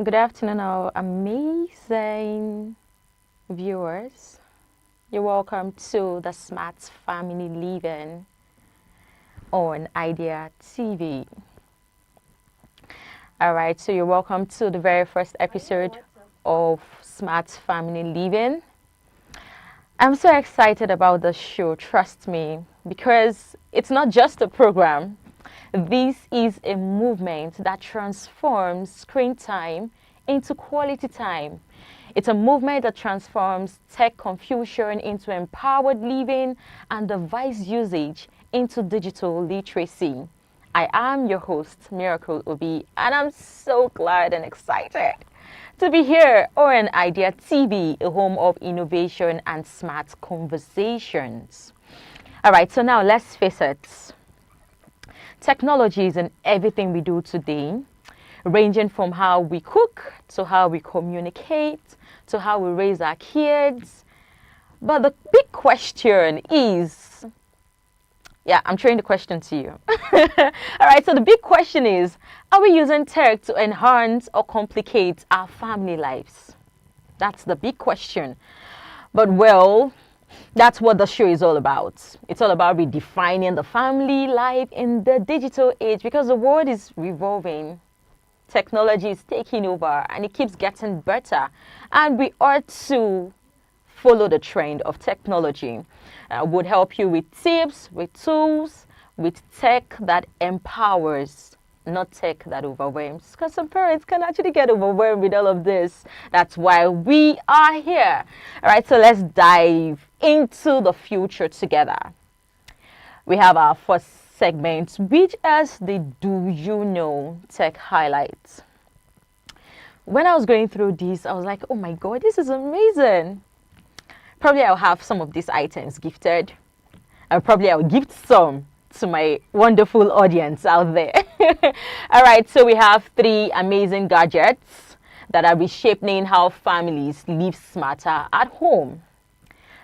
Good afternoon, our amazing viewers. You're welcome to the Smart Family Living on Idea TV. All right, so you're welcome to the very first episode of Smart Family Living. I'm so excited about the show, trust me, because it's not just a program. This is a movement that transforms screen time into quality time. It's a movement that transforms tech confusion into empowered living and device usage into digital literacy. I am your host, Miracle Obi, and I'm so glad and excited to be here on Idea TV, a home of innovation and smart conversations. All right, so now let's face it. Technology is in everything we do today, ranging from how we cook to how we communicate to how we raise our kids. But the big question is, I'm throwing the question to you. All right, so the big question is, are we using tech to enhance or complicate our family lives? That's the big question. But well, that's what the show is all about. It's all about redefining the family life in the digital age because the world is revolving. Technology is taking over and it keeps getting better. And we ought to follow the trend of technology. Would help you with tips, with tools, with tech that empowers, not tech that overwhelms. Because some parents can actually get overwhelmed with all of this. That's why we are here. All right, so let's dive into the future together. We have our first segment, which is the Do You Know Tech Highlights. When I was going through this, I was like, oh my God, this is amazing. Probably I'll have some of these items gifted. And probably I'll gift some to my wonderful audience out there. All right, so we have 3 amazing gadgets that are reshaping how families live smarter at home.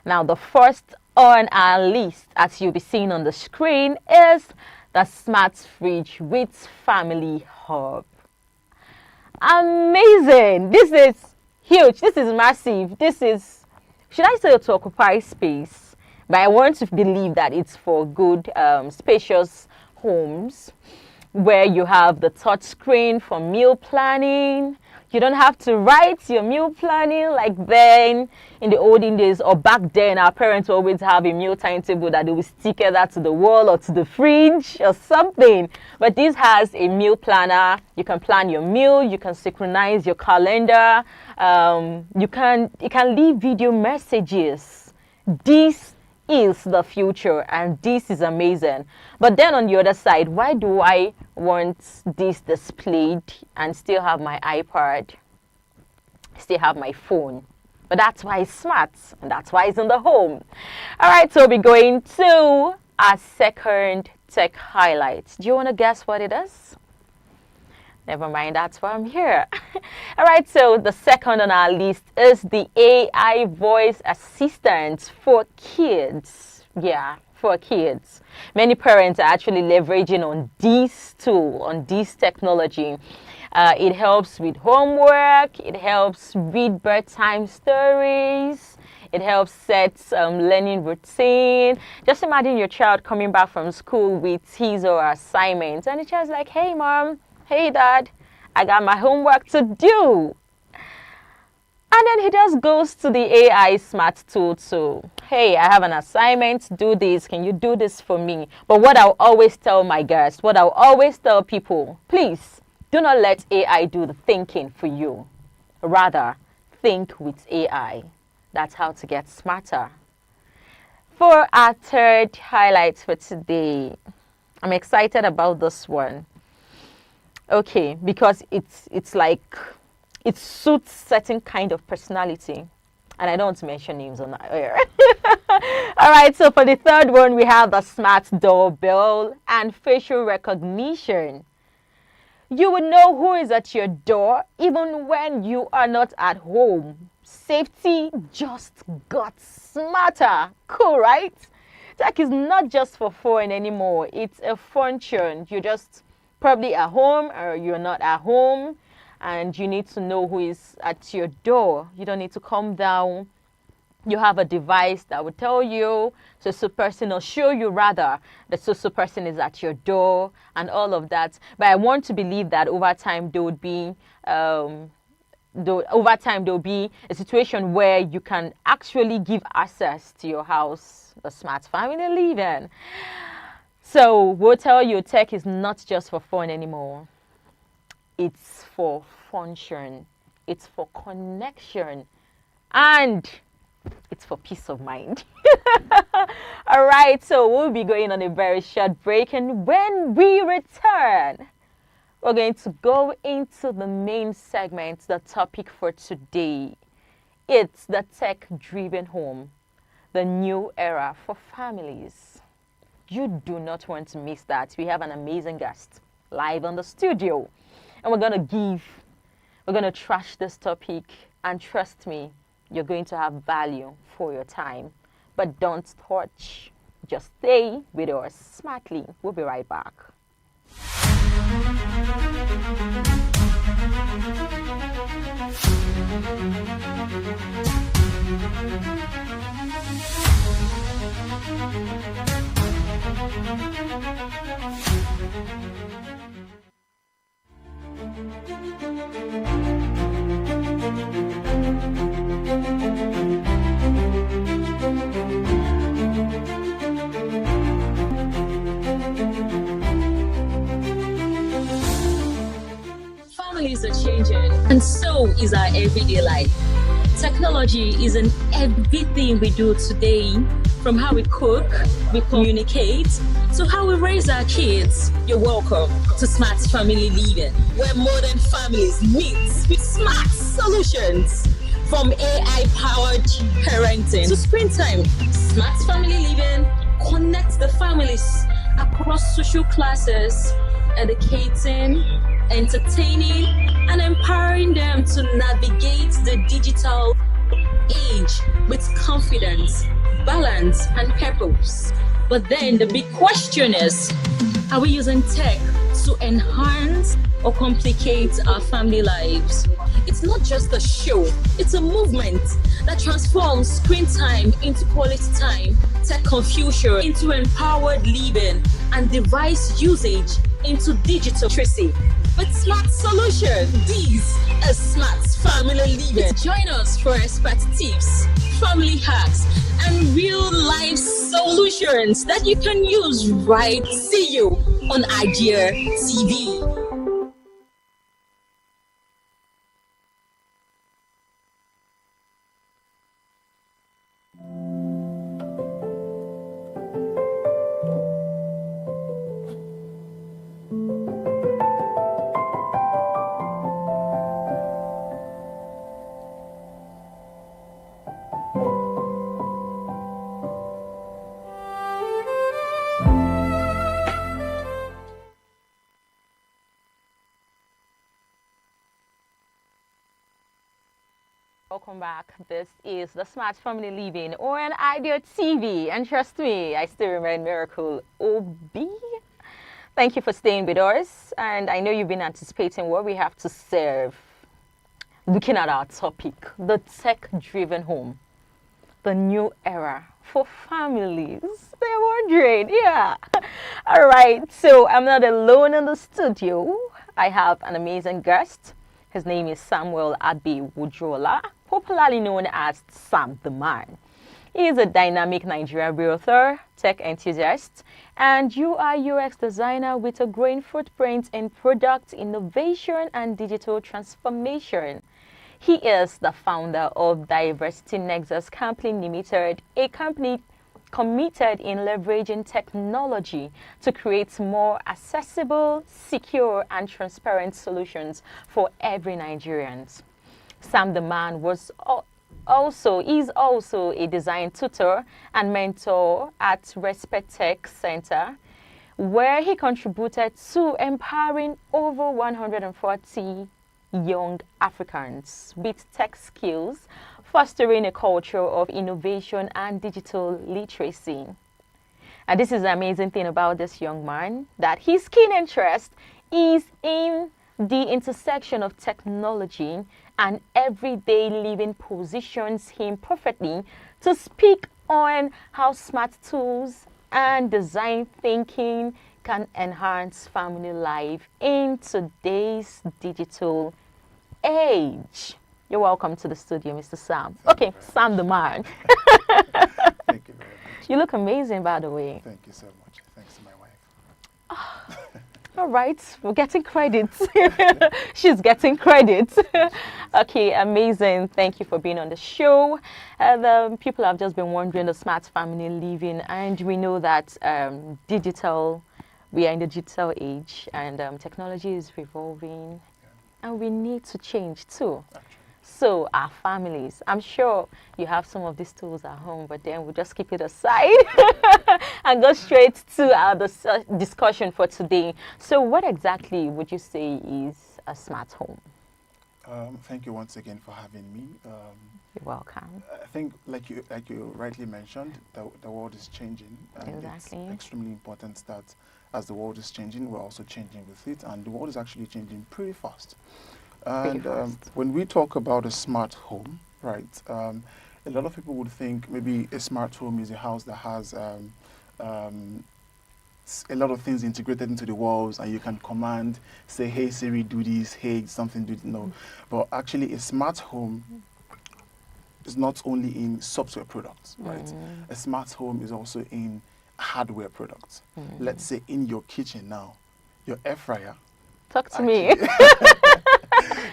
Now, the first on our list, as you'll be seeing on the screen, is the smart fridge with family hub. Amazing! This is huge. This is massive. This is, should I say, to occupy space? But I want to believe that it's for good, spacious homes where you have the touch screen for meal planning. You don't have to write your meal planning like then in the olden days or back then. Our parents always have a meal timetable that they will stick either to the wall or to the fridge or something. But this has a meal planner. You can plan your meal. You can synchronize your calendar. You can leave video messages. This is the future and this is amazing. But then on the other side, why do I want this displayed and still have my iPad, still have my phone? But that's why it's smart and that's why it's in the home. All right, so we're going to our second tech highlight. Do you want to guess what it is? Never mind, that's why I'm here. All right, so the second on our list is the AI voice assistant for kids. Yeah, for kids. Many parents are actually leveraging on this tool, on this technology. It helps with homework. It helps read bedtime stories. It helps set learning routine. Just imagine your child coming back from school with his or her assignments, and the child's like, "Hey, mom. Hey, Dad, I got my homework to do." And then he just goes to the AI smart tool to, "Hey, I have an assignment, do this. Can you do this for me?" But what I'll always tell my guests, what I'll always tell people, please do not let AI do the thinking for you. Rather, think with AI. That's how to get smarter. For our third highlight for today, I'm excited about this one. Okay, because it's like it suits certain kind of personality, and I don't want to mention names on that air. All right, so for the third one, we have the smart doorbell and facial recognition. You will know who is at your door even when you are not at home. Safety just got smarter. Cool, right? Tech is not just for fun anymore. It's a function. You just probably at home or you're not at home, and you need to know who is at your door. You don't need to come down. You have a device that will tell you, so person, or show you rather, that so person is at your door and all of that. But I want to believe that over time there would be a situation where you can actually give access to your house, the smart family living. So we'll tell you, tech is not just for fun anymore. It's for function. It's for connection. And it's for peace of mind. All right, so we'll be going on a very short break, and when we return, we're going to go into the main segment, the topic for today. It's the tech-driven home, the new era for families. You do not want to miss that. We have an amazing guest live on the studio, and we're going to trash this topic, and trust me, you're going to have value for your time. But don't touch. Just stay with us smartly. We'll be right back. Families are changing, and so is our everyday life. Technology is in everything we do today, from how we cook, we communicate, to how we raise our kids. You're welcome to Smart Family Living, where modern families meet with smart solutions. From AI-powered parenting to screen time, Smart Family Living connects the families across social classes, educating, entertaining, and empowering them to navigate the digital age with confidence, balance, and purpose. But then the big question is, are we using tech to enhance or complicate our family lives? It's not just a show, it's a movement that transforms screen time into quality time, tech confusion into empowered living, and device usage into digital literacy. With smart solutions, these are Smart Family Living. Join us for expert tips, family hacks, and real-life solutions that you can use right. See you on Idea TV. Welcome back. This is the Smart Family Living on Idea TV, and trust me, I still remain Miracle OB. Thank you for staying with us, and I know you've been anticipating what we have to serve. Looking at our topic, the tech-driven home, the new era for families. They're wondering, yeah. All right, so I'm not alone in the studio. I have an amazing guest. His name is Samuel Abi Wudrola, popularly known as Sam the Man. He is a dynamic Nigerian realtor, tech enthusiast, and UI/UX designer with a growing footprint in product innovation and digital transformation. He is the founder of Diversity Nexus Company Limited, a company committed in leveraging technology to create more accessible, secure, and transparent solutions for every Nigerian. Sam the Man is also a design tutor and mentor at Respect Tech Center, where he contributed to empowering over 140 young Africans with tech skills, fostering a culture of innovation and digital literacy. And this is the amazing thing about this young man, that his keen interest is in the intersection of technology and everyday living positions him perfectly to speak on how smart tools and design thinking can enhance family life in today's digital age. You're welcome to the studio, Mr. Sam. Okay, Sam the man. Thank you very much. You look amazing, by the way. Thank you so much. Thanks to my wife. All right, we're getting credit. She's getting credit. Okay, amazing. Thank you for being on the show. People have just been wondering the smart family living, and we know that we are in the digital age, and technology is evolving, and we need to change too. Actually. So our families, I'm sure you have some of these tools at home, but then we'll just keep it aside and go straight to our discussion for today. So what exactly would you say is a smart home? Thank you once again for having me. You're welcome. I think, like you rightly mentioned, the world is changing, and Exactly. it's extremely important that as the world is changing, we're also changing with it, and the world is actually changing pretty fast. And when we talk about a smart home, right, a lot of people would think maybe a smart home is a house that has a lot of things integrated into the walls, and you can command, say, hey Siri, do this, hey something, do this. No. But actually a smart home is not only in software products, right? A smart home is also in hardware products. Let's say in your kitchen now, your air fryer. Talk to me.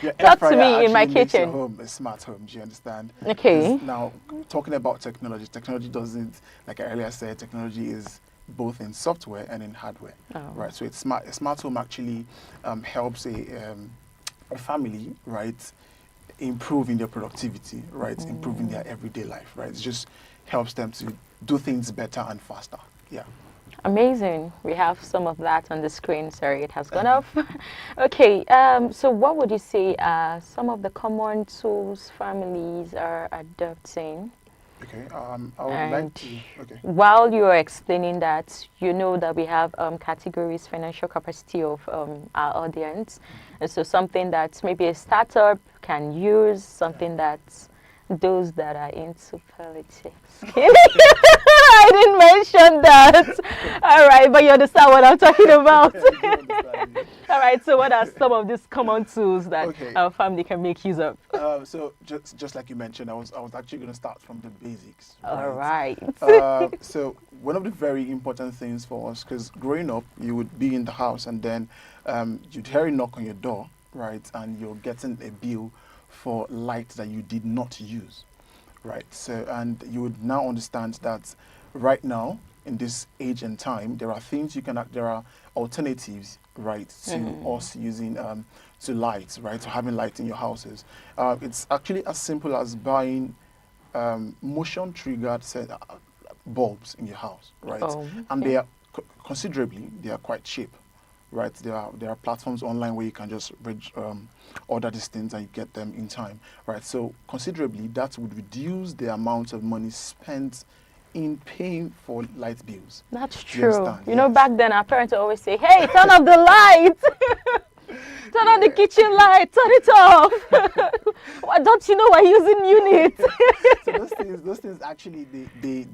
Your Talk to air fryer me in my actually makes your kitchen. home a smart home. Do you understand? Okay. 'Cause now, talking about technology doesn't, like I earlier said, technology is both in software and in hardware, right? So it's smart. A smart home actually helps a family, right, improve in their productivity, right, improving their everyday life, right. It just helps them to do things better and faster. Yeah. Amazing. We have some of that on the screen. Sorry, it has gone off. Okay, so what would you say are some of the common tools families are adopting? Okay. I would like to. Okay. While you are explaining that, you know that we have categories, financial capacity of our audience. And so something that maybe a startup can use, something that those that are into politics. I didn't mention that. All right, but you understand what I'm talking about. All right, so what are some of these common tools that our family can make use of? So just like you mentioned, I was actually going to start from the basics. All right. So one of the very important things for us, because growing up, you would be in the house and then you'd hear a knock on your door, right, and you're getting a bill for light that you did not use, right? So, and you would now understand that right now in this age and time, there are things there are alternatives, right, to us using to lights, right, to having light in your houses. It's actually as simple as buying motion triggered bulbs in your house, right? And they are considerably, they are quite cheap. Right, there are platforms online where you can just order these things and you get them in time. Right, so considerably that would reduce the amount of money spent in paying for light bills. That's true. You Yes. know, back then our parents would always say, "Hey, turn off the light, turn on the kitchen light, turn it off." Why don't you know we're using units? So those things actually they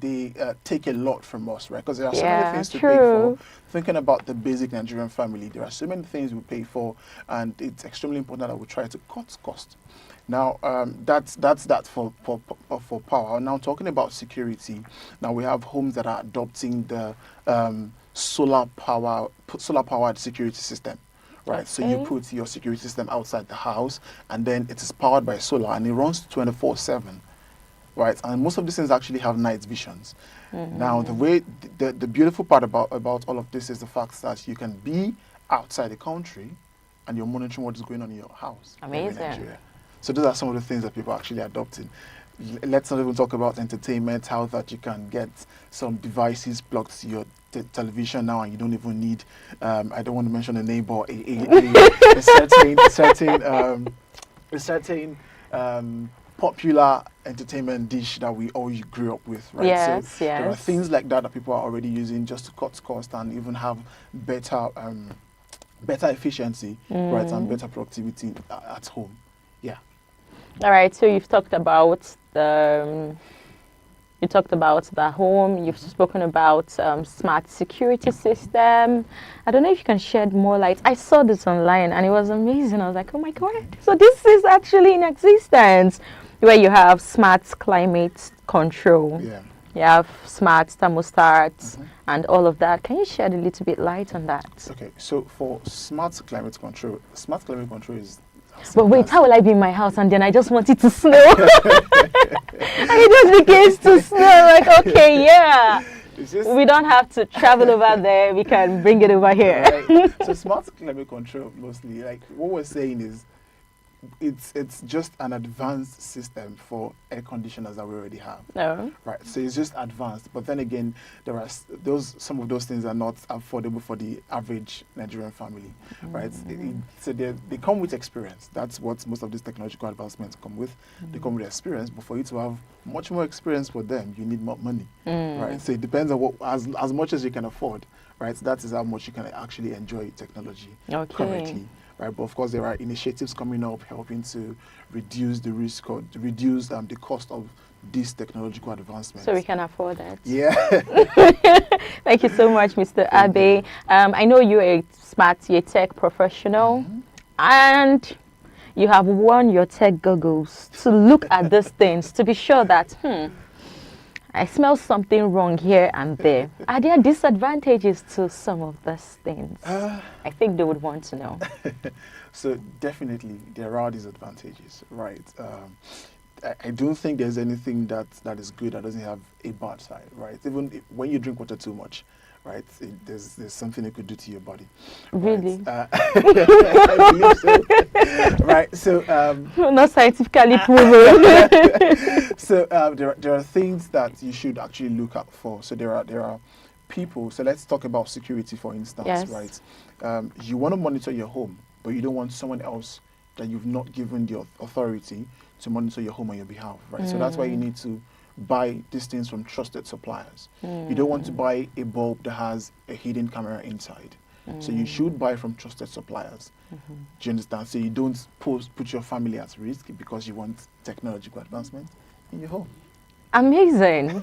take a lot from us, right? Because there are so many things to pay for. Thinking about the basic Nigerian family, there are so many things we pay for, and it's extremely important that we try to cut cost. Now, that's that for power. Now, talking about security, now we have homes that are adopting the solar powered security system. Right, so you put your security system outside the house, and then it is powered by solar, and it runs 24/7. Right, and most of these things actually have night visions. Now, the beautiful part about all of this is the fact that you can be outside the country, and you're monitoring what is going on in your house. Amazing. In Nigeria. So those are some of the things that people are actually adopting. Let's not even talk about entertainment, how that you can get some devices plugged to your television now, and you don't even need, I don't want to mention a name, but a certain popular entertainment dish that we all grew up with, right? Yes, so there are things like that that people are already using just to cut cost and even have better better efficiency, right, and better productivity at home. Yeah. All right. So you've talked about the home. You've spoken about smart security system. I don't know if you can shed more light. I saw this online and it was amazing. I was like, oh my god! So this is actually in existence, where you have smart climate control. Yeah. You have smart thermostats and all of that. Can you shed a little bit light on that? Okay. So for smart climate control is. But wait, how will I be in my house and then I just want it to snow? And it just begins to snow. Like, okay, yeah. We don't have to travel over there. We can bring it over here. Right. So smart climate control, mostly, like what we're saying is, it's just an advanced system for air conditioners that we already have. No. Right. So it's just advanced. But then again, there are some of those things are not affordable for the average Nigerian family. Right. So they come with experience. That's what most of these technological advancements come with. They come with experience. But for you to have much more experience for them, you need more money. Right. So it depends on what as much as you can afford. Right. So that is how much you can actually enjoy technology currently. Right, but of course there are initiatives coming up helping to reduce the risk or reduce the cost of these technological advancements. So we can afford that. Yeah. Thank you so much, Mr. Abe. I know you're a tech professional, and you have worn your tech goggles to look at these things to be sure that I smell something wrong here and there. Are there disadvantages to some of these things? I think they would want to know. So definitely there are disadvantages, right? I don't think there's anything that is good that doesn't have a bad side, right? Even when you drink water too much, right? There's something it could do to your body. Really? Right? I believe so. Right. So not scientifically proven. So there are things that you should actually look out for. So there are people. So let's talk about security, for instance. Yes. Right. You want to monitor your home, but you don't want someone else that you've not given the authority to monitor your home on your behalf. Right. So that's why you need to buy these things from trusted suppliers. You don't want to buy a bulb that has a hidden camera inside. So you should buy from trusted suppliers. Do you understand? So you don't put your family at risk because you want technological advancement in your home. Amazing.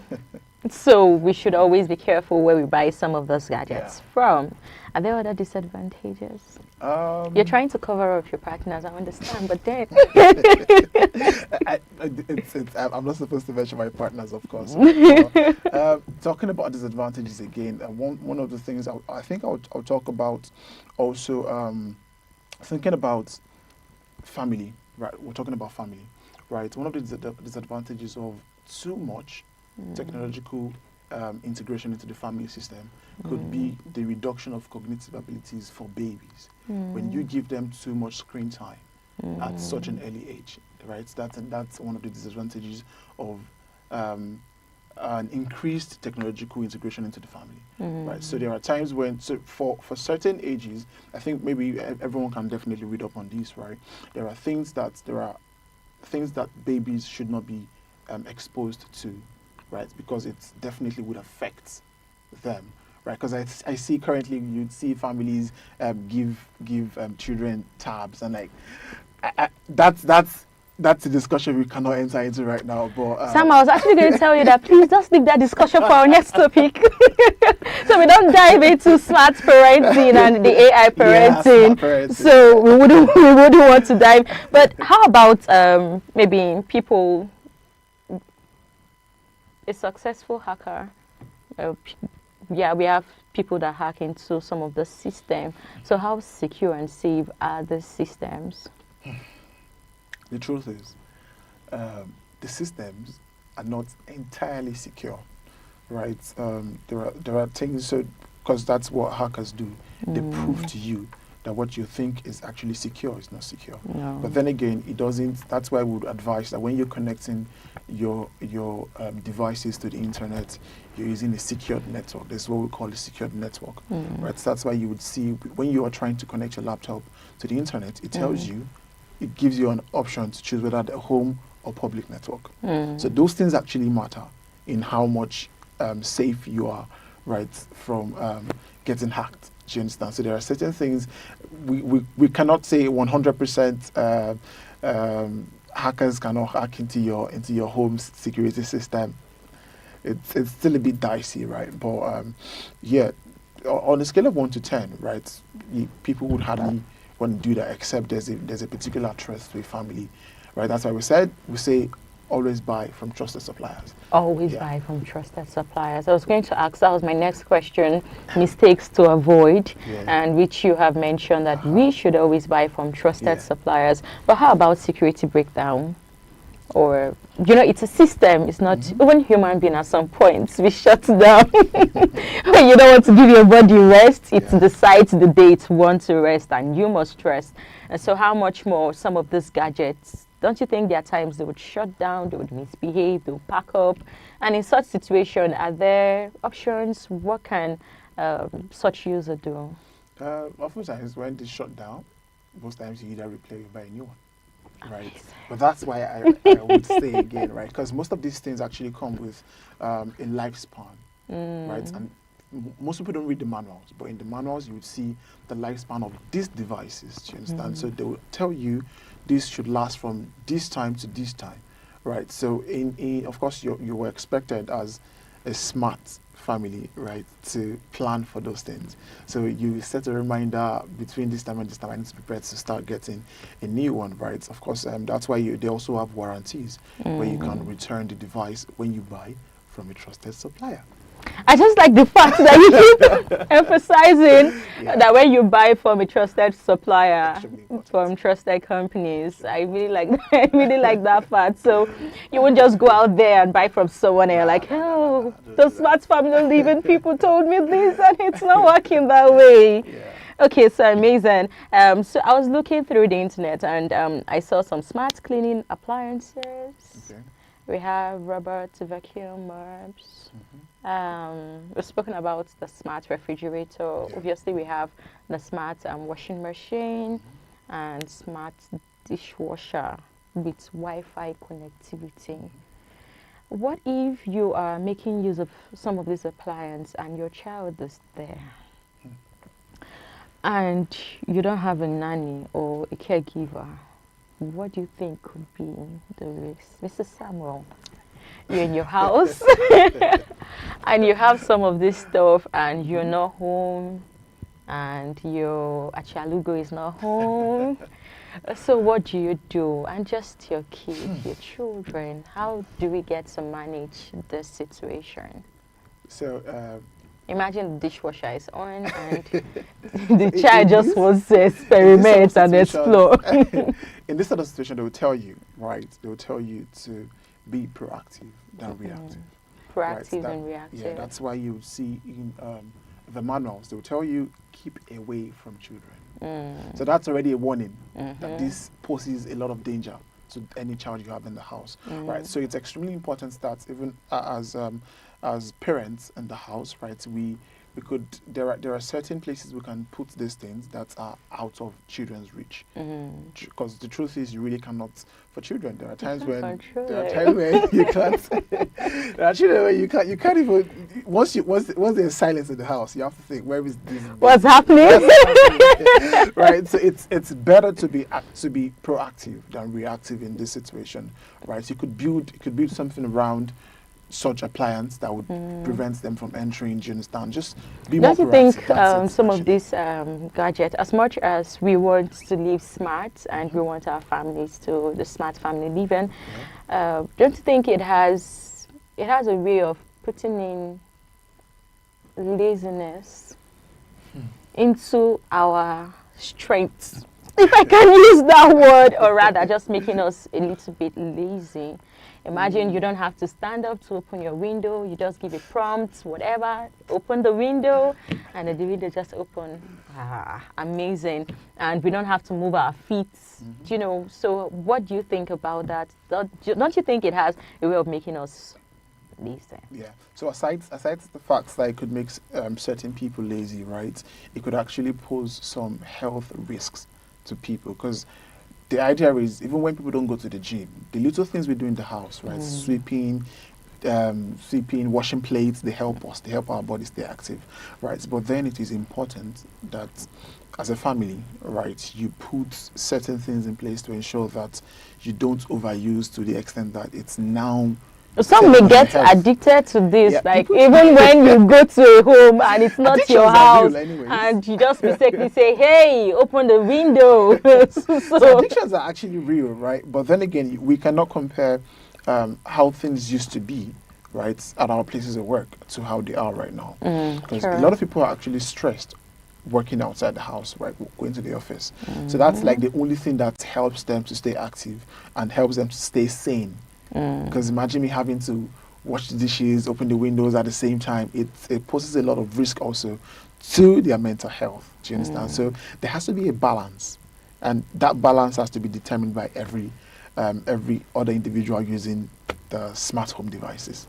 So we should always be careful where we buy some of those gadgets from. Are there other disadvantages? You're trying to cover up your partners, I understand, but then I'm not supposed to mention my partners, of course. Talking about disadvantages again, one of the things I think I'll talk about also thinking about family. Right, we're talking about family. Right, one of the disadvantages of too much technological integration into the family system could be the reduction of cognitive abilities for babies. When you give them too much screen time at such an early age, right? That's one of the disadvantages of an increased technological integration into the family, right? So there are times when, for certain ages, I think maybe everyone can definitely read up on this, right? There are things that babies should not be exposed to, right? Because it definitely would affect them, right? Because I see currently you'd see families give children tabs, and like that's a discussion we cannot enter into right now. But Sam, I was actually going to tell you that please just leave that discussion for our next topic, so we don't dive into smart parenting and the AI parenting. Parenting. So we wouldn't want to dive. But how about maybe people? A successful hacker. We have people that hack into some of the system. So how secure and safe are the systems? The truth is, the systems are not entirely secure, right? There are things, so because that's what hackers do. They prove to you that what you think is actually secure is not secure. No. But then again, it doesn't. That's why we would advise that when you're connecting your devices to the internet, you're using a secured network. This is what we call a secured network, right? So that's why you would see when you are trying to connect your laptop to the internet, it tells you, it gives you an option to choose whether the home or public network. So those things actually matter in how much safe you are, right, from getting hacked. Do you understand? So there are certain things we cannot say 100% hackers cannot hack into your home's security system. It's still a bit dicey, right? But yeah, on a scale of 1 to 10, right, people would hardly want to do that except there's a particular threat to a family, right? That's why we say always buy from trusted suppliers. Always Yeah. buy from trusted suppliers. I was going to ask, that was my next question, mistakes to avoid, Yeah. and which you have mentioned that we should always buy from trusted Yeah. suppliers. But how about security breakdown? Or, it's a system. It's not, even human being at some point, we shut down. When you don't want to give your body rest, it Yeah. decides the day it wants to rest, and you must rest. And so how much more some of these gadgets, don't you think there are times they would shut down, they would misbehave, they would pack up? And in such situation, are there options? What can such user do? Oftentimes when they shut down, most times you either replay or buy a new one. Right, Amazing. but that's why I would say again, right, because most of these things actually come with a lifespan, right, and most people don't read the manuals, but in the manuals you would see the lifespan of these devices. Do you understand? So they will tell you this should last from this time to this time, right? So in of course you were expected as a smart family, right, to plan for those things. So you set a reminder between this time and this time, I need to prepare to start getting a new one, right? Of course, that's why they also have warranties where you can return the device when you buy from a trusted supplier. I just like the fact that you keep emphasizing Yeah. that when you buy from a trusted supplier, Extremely important. from trusted companies, I really like I really like that fact. So you won't just go out there and buy from someone and you're like, oh, don't the do that. smart family living people told me this and it's not working that way. Yeah. Okay, so amazing. So I was looking through the internet and I saw some smart cleaning appliances. Okay. We have robot vacuum mops. We've spoken about the smart refrigerator. Yeah. Obviously, we have the smart washing machine and smart dishwasher with Wi-Fi connectivity. What if you are making use of some of these appliances and your child is there and you don't have a nanny or a caregiver? What do you think could be the risk? Mr. Samuel, you're in your house and you have some of this stuff and you're not home and your Achalugo is not home. So what do you do? And just your kids, your children, how do we get to manage this situation? So Imagine the dishwasher is on and the child just wants to experiment and explore. In this sort of situation, they will tell you, right? They will tell you to be proactive than reactive. Proactive Right, and reactive. Yeah, that's why you see in the manuals, they will tell you keep away from children. So that's already a warning that this poses a lot of danger to any child you have in the house, right? So it's extremely important that even as parents in the house, right, we could there are certain places we can put these things that are out of children's reach, because the truth is you really cannot for children. There are times when you can't. There are children where you can't even once there's silence in the house, you have to think, where is this? What's happening? Right. So it's better to be proactive than reactive in this situation, right? You could build something around such appliance that would prevent them from entering. Do you understand? Just be more Don't you proactive. think That's it, some of actually. these gadgets, as much as we want to live smart and we want our families to the smart family living, don't you think it has a way of putting in laziness into our strengths? If I can use that word, or rather just making us a little bit lazy. Imagine you don't have to stand up to open your window. You just give a prompt, whatever, open the window, and the window just open. Amazing. And we don't have to move our feet, So what do you think about that? Don't you think it has a way of making us lazy? Yeah. So aside the facts that it could make certain people lazy, right? It could actually pose some health risks to people, because the idea is, even when people don't go to the gym, the little things we do in the house, right? Sweeping, sweeping, washing plates, they help us, they help our body stay active, right? But then it is important that as a family, right, you put certain things in place to ensure that you don't overuse to the extent that it's now some may get addicted to this, Yeah, like people- even when you go to a home and it's not Addictions your are house, real anyways. and you just mistakenly say, "Hey, open the window." So so addictions are actually real, right? But then again, we cannot compare how things used to be, right, at our places of work to how they are right now. Because sure. a lot of people are actually stressed working outside the house, right, going to the office. So that's like the only thing that helps them to stay active and helps them to stay sane. Because imagine me having to wash the dishes, open the windows at the same time. It poses a lot of risk also to their mental health. Do you understand? So there has to be a balance, and that balance has to be determined by every other individual using the smart home devices.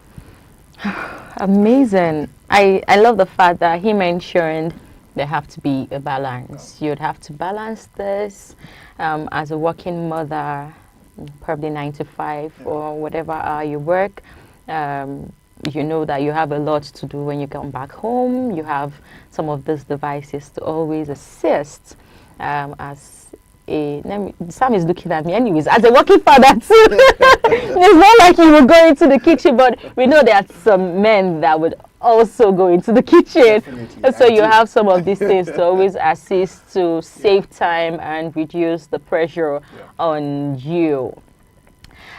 Amazing. I love the fact that he mentioned there have to be a balance. You'd have to balance this as a working mother, probably 9 to 5 or whatever hour you work. You know that you have a lot to do when you come back home. You have some of these devices to always assist as Sam is looking at me anyways as a working father too. It's not like you will go into the kitchen, but we know there are some men that would also go into the kitchen. Definitely, So I you do. have some of these things to always assist to save time and reduce the pressure on you.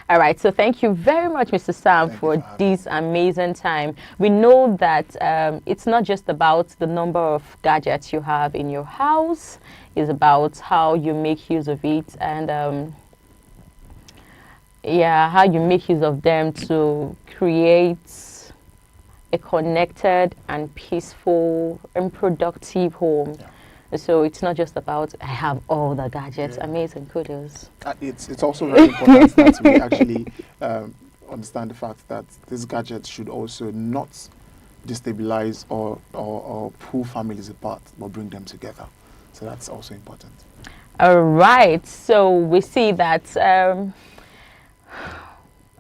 All right, so thank you very much, Mr. Sam, Thank you for for having this amazing time. We know that it's not just about the number of gadgets you have in your house, it's about how you make use of it and how you make use of them to create a connected and peaceful and productive home. So it's not just about I have all the gadgets. Amazing, kudos. It's also very important that we actually understand the fact that these gadgets should also not destabilize or pull families apart, but bring them together. So that's also important. All right. So we see that.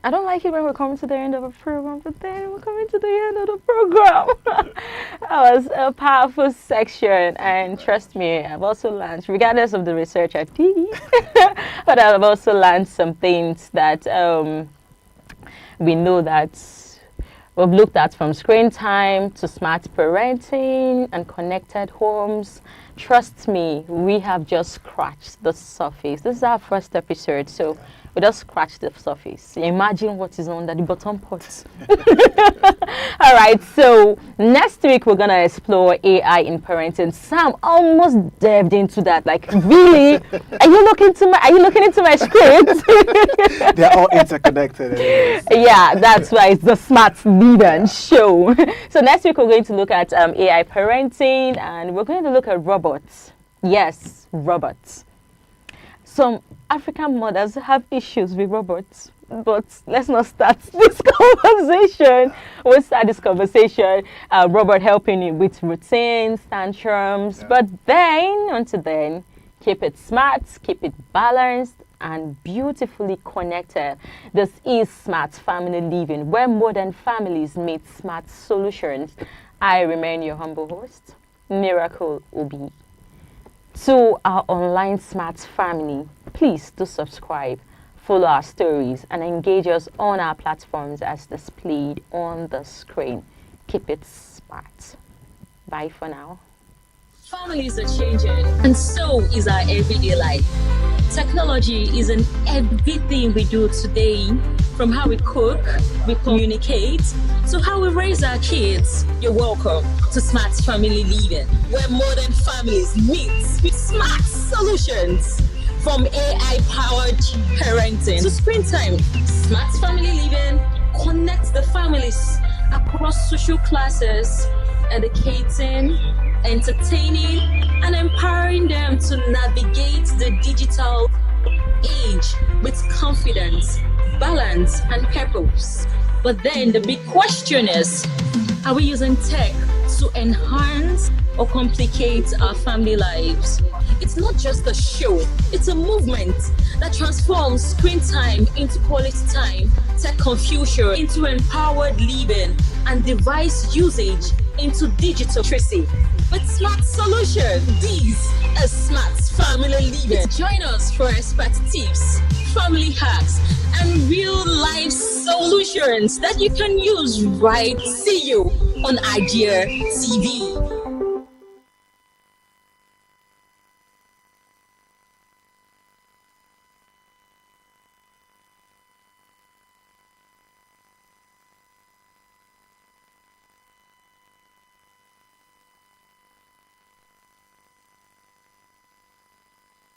I don't like it when we're coming to the end of a program, but then we're coming to the end of the program. That was a powerful section, and trust me, I've also learned, regardless of the research I did, but I've also learned some things that we know that we've looked at, from screen time to smart parenting and connected homes. Trust me, we have just scratched the surface. This is our first episode, so we just scratched the surface. Imagine what is under the bottom part. All right, so next week we're gonna explore AI in parenting. Sam almost delved into that. Like, really? Are you looking into my script? They're all interconnected. anyways. Yeah, that's why it's the Smart Leader show. So next week we're going to look at AI parenting, and we're going to look at robots. Yes, robots. Some African mothers have issues with robots, but let's not start this conversation. We'll start this conversation, robot helping you with routines, tantrums, but then, until then, keep it smart, keep it balanced, and beautifully connected. This is Smart Family Living, where modern families meet smart solutions. I remain your humble host, Miracle Obi. To our online smart family, please do subscribe, follow our stories, and engage us on our platforms as displayed on the screen. Keep it smart. Bye for now. Families are changing, and so is our everyday life. Technology is in everything we do today, from how we cook, we communicate, to how we raise our kids. You're welcome to Smart Family Living, where modern families meet with smart solutions. From AI-powered parenting to screen time, Smart Family Living connects the families across social classes, educating, entertaining, and empowering them to navigate the digital age with confidence, balance, and purpose. But then the big question is, are we using tech to enhance or complicate our family lives? It's not just a show, it's a movement. that transforms screen time into quality time, tech confusion into empowered living, and device usage into digital literacy. With smart solution, these are smart family living. Join us for expert tips, family hacks, and real life solutions that you can use right. See you on Idea TV.